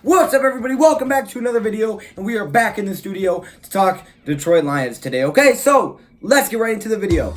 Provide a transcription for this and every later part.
What's up everybody? Welcome back to another video, and we are back in the studio to talk Detroit Lions today, okay? So, let's get right into the video.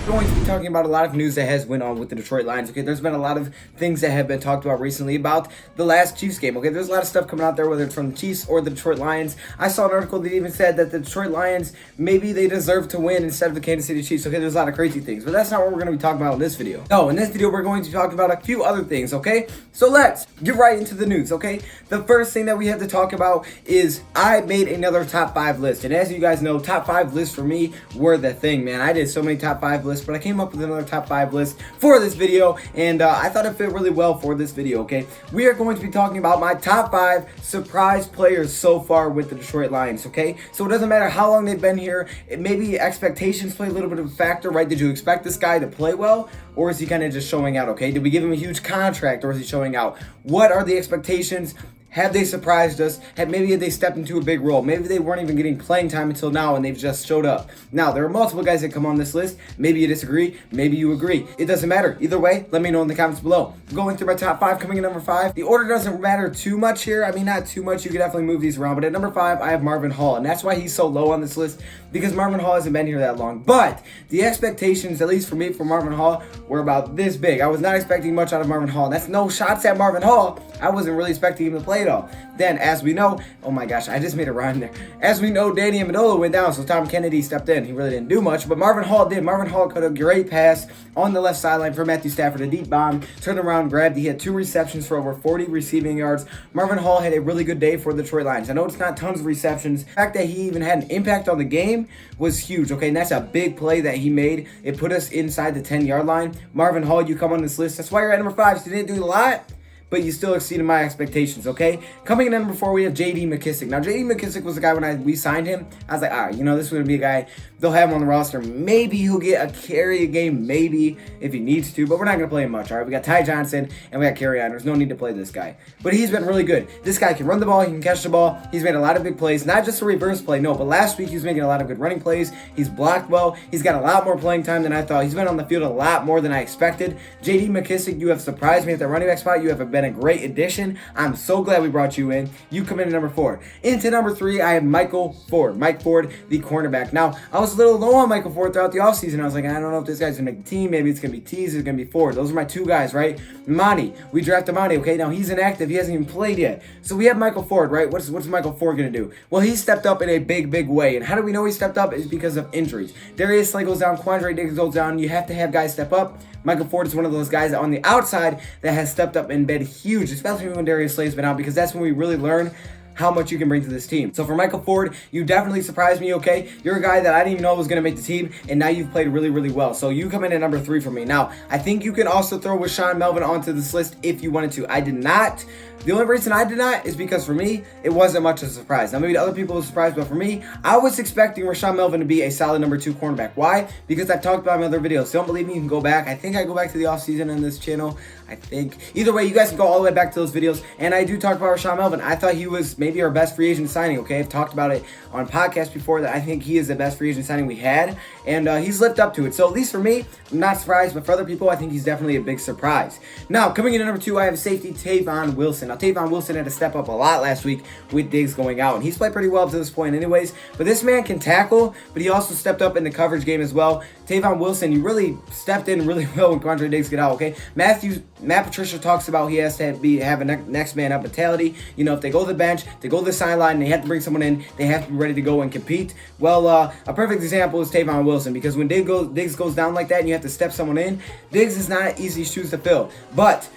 We're going to be talking about a lot of news that has went on with the Detroit Lions, okay? There's been a lot of things that have been talked about recently about the last Chiefs game, okay? There's a lot of stuff coming out there, whether it's from the Chiefs or the Detroit Lions. I saw an article that even said that the Detroit Lions, maybe they deserve to win instead of the Kansas City Chiefs, okay? There's a lot of crazy things, but that's not what we're going to be talking about in this video. No, in this video, we're going to be talking about a few other things, okay? So let's get right into the news, okay? The first thing that we have to talk about is I made another top 5 list, and as you guys know, top 5 lists for me were the thing, man. I did so many top 5 lists, but I came up with another top 5 list for this video, and I thought it fit really well for this video, okay? We are going to be talking about my top 5 surprise players so far with the Detroit Lions, okay? So it doesn't matter how long they've been here. Maybe expectations play a little bit of a factor, right? Did you expect this guy to play well, or is he kind of just showing out, okay? Did we give him a huge contract, or is he showing out? What are the expectations? Have they surprised us? Maybe had they stepped into a big role? Maybe they weren't even getting playing time until now and they've just showed up. Now, there are multiple guys that come on this list. Maybe you disagree. Maybe you agree. It doesn't matter. Either way, let me know in the comments below. Going through my top 5, coming in number 5. The order doesn't matter too much here. I mean, not too much. You could definitely move these around. But at number 5, I have Marvin Hall. And that's why he's so low on this list, because Marvin Hall hasn't been here that long. But the expectations, at least for me, for Marvin Hall, were about this big. I was not expecting much out of Marvin Hall. And that's no shots at Marvin Hall. I wasn't really expecting him to play at all. Then, as we know, oh my gosh, I just made a rhyme there. As we know, Danny Amendola went down, so Tom Kennedy stepped in. He really didn't do much, but Marvin Hall did. Marvin Hall caught a great pass on the left sideline for Matthew Stafford, a deep bomb, turned around, grabbed. He had 2 receptions for over 40 receiving yards. Marvin Hall had a really good day for the Detroit Lions. I know it's not tons of receptions. The fact that he even had an impact on the game was huge, okay? And that's a big play that he made. It put us inside the 10-yard line. Marvin Hall, you come on this list. That's why you're at number 5. So you didn't do a lot, but you still exceeded my expectations, okay? Coming in at number 4, we have J.D. McKissic. Now, J.D. McKissic was the guy when we signed him. I was like, all right, you know, this is going to be a guy. They'll have him on the roster. Maybe he'll get a carry a game, maybe, if he needs to, but we're not going to play him much, all right? We got Ty Johnson, and we got Carry on. There's no need to play this guy. But he's been really good. This guy can run the ball. He can catch the ball. He's made a lot of big plays, not just a reverse play, no, but last week he was making a lot of good running plays. He's blocked well. He's got a lot more playing time than I thought. He's been on the field a lot more than I expected. J.D. McKissic, you have surprised me at the running back spot. You have been a great addition. I'm so glad we brought you in. You come in at number 4. Into number 3, I have Michael Ford. Mike Ford, the cornerback. Now, I was a little low on Michael Ford throughout the offseason. I was like, I don't know if this guy's going to make the team. Maybe it's going to be Tease. It's going to be Ford. Those are my 2 guys, right? Monty. We drafted Monty, okay? Now, he's inactive. He hasn't even played yet. So we have Michael Ford, right? What's Michael Ford going to do? Well, he stepped up in a big way. And how do we know he stepped up? It's because of injuries. Darius Slay goes down. Quandre Diggs goes down. You have to have guys step up. Michael Ford is one of those guys on the outside that has stepped up and been huge, especially when Darius Slay's been out, because that's when we really learn how much you can bring to this team. So for Michael Ford, you definitely surprised me, okay? You're a guy that I didn't even know was going to make the team, and now you've played really well. So you come in at number 3 for me. Now, I think you can also throw Rashaan Melvin onto this list if you wanted to. I did not. The only reason I did not is because for me, it wasn't much of a surprise. Now, maybe other people were surprised, but for me, I was expecting Rashaan Melvin to be a solid number 2 cornerback. Why? Because I've talked about him in other videos. So don't believe me, you can go back. I think I go back to the offseason in this channel. I think. Either way, you guys can go all the way back to those videos. And I do talk about Rashaan Melvin. I thought he was maybe our best free agent signing, okay? I've talked about it on podcasts before that I think he is the best free agent signing we had. And he's lived up to it. So at least for me, I'm not surprised. But for other people, I think he's definitely a big surprise. Now, coming in at number 2, I have safety Tavon Wilson. Now, Tavon Wilson had to step up a lot last week with Diggs going out. And he's played pretty well up to this point anyways. But this man can tackle, but he also stepped up in the coverage game as well. Tavon Wilson, you really stepped in really well when Quandre Diggs get out, okay? Matt Patricia talks about he has to have a next man up mentality. You know, if they go to the bench, they go to the sideline, and they have to bring someone in, they have to be ready to go and compete. Well, a perfect example is Tavon Wilson, because when Diggs goes down like that and you have to step someone in, Diggs is not easy shoes to fill. But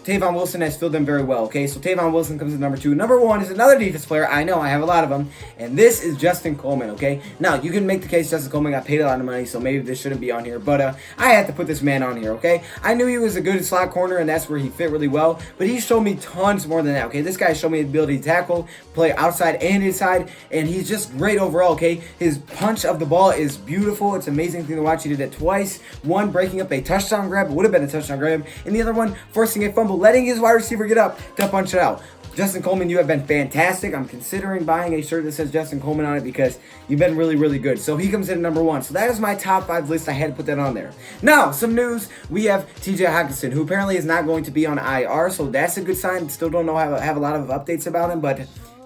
Tavon Wilson has filled them very well, okay? So Tavon Wilson comes in number 2. Number 1 is another defense player. I know, I have a lot of them. And this is Justin Coleman, okay? Now, you can make the case Justin Coleman got paid a lot of money, so maybe this shouldn't be on here. But I had to put this man on here, okay? I knew he was a good slot corner, and that's where he fit really well. But he showed me tons more than that, okay? This guy showed me the ability to tackle, play outside and inside, and he's just great overall, okay? His punch of the ball is beautiful. It's an amazing thing to watch. He did it twice. One, breaking up a touchdown grab. It would have been a touchdown grab. And the other one, forcing a fumble, letting his wide receiver get up to punch it out. Justin Coleman, you have been fantastic. I'm considering buying a shirt that says Justin Coleman on it because you've been really, really good. So he comes in at number 1. So that is my top 5 list. I had to put that on there. Now, some news. We have TJ Hockenson, who apparently is not going to be on IR. So that's a good sign. Still don't know, have a lot of updates about him, but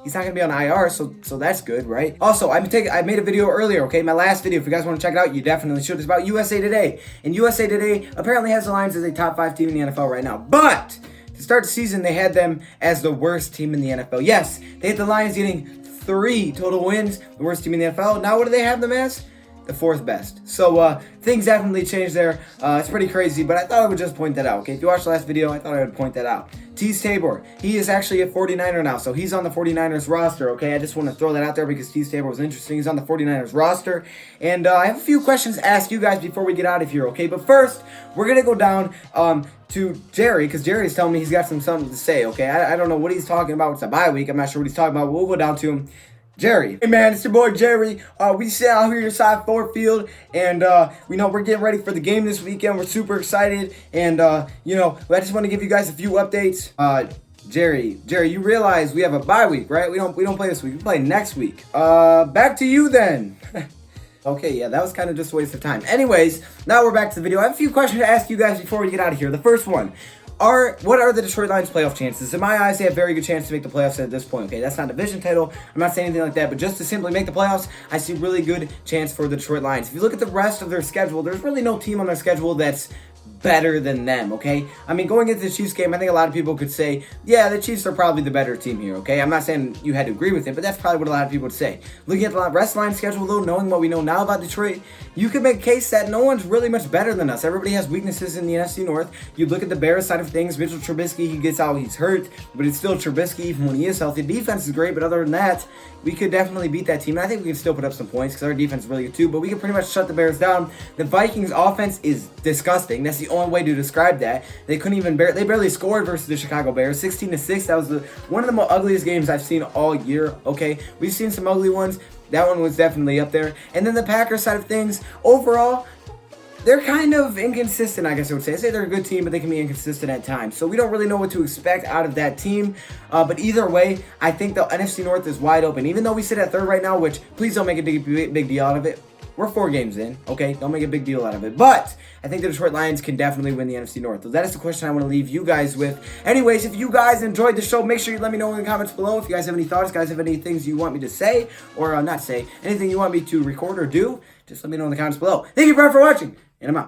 he's not going to be on IR, so that's good, right? Also, I made a video earlier, okay? My last video, if you guys want to check it out, you definitely should. It's about USA Today. And USA Today apparently has the Lions as a top 5 team in the NFL right now. But to start the season, they had them as the worst team in the NFL. Yes, they had the Lions getting 3 total wins, the worst team in the NFL. Now what do they have them as? The 4th best. So things definitely changed there. It's pretty crazy, but I thought I would just point that out. Okay, if you watched the last video, I thought I would point that out. Tabor, he is actually a 49er now, so he's on the 49ers roster. Okay, I just want to throw that out there because Tabor was interesting. He's on the 49ers roster, and I have a few questions to ask you guys before we get out of here. Okay, but first we're gonna go down to Jerry, because Jerry's telling me he's got something to say. Okay, I don't know what he's talking about. It's a bye week. I'm not sure what he's talking about. We'll go down to him. Jerry. Hey man, it's your boy Jerry. We sit out here inside Ford Field, and we know we're getting ready for the game this weekend. We're super excited, and I just want to give you guys a few updates. Jerry, you realize we have a bye week, right? We don't play this week. We play next week. Back to you then. Okay, yeah, that was kind of just a waste of time. Anyways, now we're back to the video. I have a few questions to ask you guys before we get out of here. The first one. What are the Detroit Lions playoff chances? In my eyes, they have very good chance to make the playoffs at this point. Okay, that's not a division title. I'm not saying anything like that, but just to simply make the playoffs, I see really good chance for the Detroit Lions. If you look at the rest of their schedule, there's really no team on their schedule that's better than them, okay? I mean, going into the Chiefs game, I think a lot of people could say, yeah, the Chiefs are probably the better team here, okay? I'm not saying you had to agree with it, but that's probably what a lot of people would say. Looking at the rest line schedule, though, knowing what we know now about Detroit, you could make a case that no one's really much better than us. Everybody has weaknesses in the NFC North. You look at the Bears side of things, Mitchell Trubisky, he gets out, he's hurt, but it's still Trubisky even when he is healthy. Defense is great, but other than that, we could definitely beat that team. And I think we can still put up some points because our defense is really good too, but we can pretty much shut the Bears down. The Vikings offense is disgusting. That's the only way to describe that. They couldn't even they barely scored versus the Chicago Bears. 16-6. That was one of the ugliest games I've seen all year. Okay, we've seen some ugly ones. That one was definitely up there. And then the Packers side of things, overall, they're kind of inconsistent, I guess I would say. I say they're a good team, but they can be inconsistent at times. So we don't really know what to expect out of that team. But either way, I think the NFC North is wide open. Even though we sit at 3rd right now, which please don't make a big deal out of it. We're 4 games in, okay? Don't make a big deal out of it. But I think the Detroit Lions can definitely win the NFC North. So that is the question I want to leave you guys with. Anyways, if you guys enjoyed the show, make sure you let me know in the comments below. If you guys have any thoughts, guys have any things you want me to say, or not say, anything you want me to record or do, just let me know in the comments below. Thank you, for watching, and I'm out.